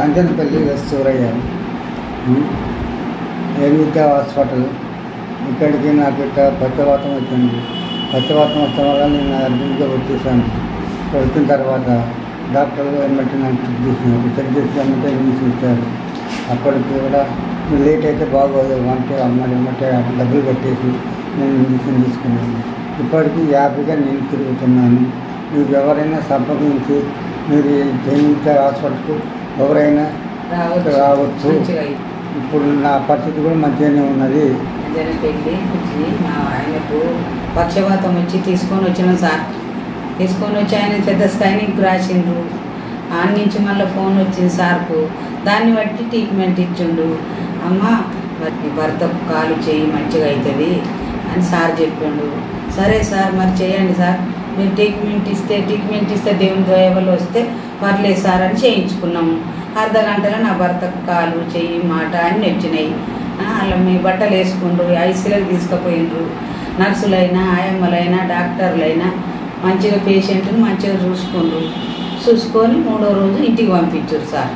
కంచనపల్లి సూరయ్య విద్యా హాస్పిటల్. ఇక్కడికి నాకు ఇక్కడ పక్షవాతం వచ్చింది. పక్షవాతం వస్తడం వల్ల నేను అర్జెంట్గా వచ్చేసాను. వచ్చిన తర్వాత డాక్టర్లు ఏమంటే నాకు చెక్ చేసామంటే ఇంజక్షన్ ఇచ్చారు. అప్పటికి కూడా లేట్ అయితే బాగోదు అంటే అమ్మాయి ఏమంటే డబ్బులు కట్టేసి నేను ఇంజక్షన్ తీసుకున్నాను. ఇప్పటికీ హ్యాపీగా నేను తిరుగుతున్నాను. మీరు ఎవరైనా సంప్రదించి మీరు విద్యా హాస్పిటల్కు ఎవరైనా రావచ్చు. ఇప్పుడు నా పరిస్థితి కూడా మంచిగానే ఉన్నది. పెళ్ళి వచ్చి మా ఆయనకు పక్షవాతం వచ్చి తీసుకొని వచ్చినాం సార్. తీసుకొని వచ్చి ఆయన పెద్ద స్కానింగ్కి రాసిండ్రు. ఆడ నుంచి మళ్ళీ ఫోన్ వచ్చింది సార్కు. దాన్ని బట్టి ట్రీట్మెంట్ ఇచ్చిండు. అమ్మ మరి భర్తకు కాలు చేయి మంచిగా అవుతుంది అని సార్ చెప్పిండు. సరే సార్ మరి చేయండి సార్, మీరు ట్రీట్మెంట్ ఇస్తే దేవుని దయ వల్ల వస్తే పర్లేదు సార్ అని చేయించుకున్నాము. అర్ధ గంటలో నా భర్తకు కాలు చెయ్యి మాట అన్నీ వచ్చినాయి. అలా మీ బట్టలు వేసుకుండ్రు, ఐసీలకు తీసుకుపోయిండ్రు. నర్సులైనా ఆయమ్మలైనా డాక్టర్లైనా మంచిగా పేషెంట్ని మంచిగా చూసుకుండ్రు. చూసుకొని 3వ రోజు ఇంటికి పంపించారు సార్.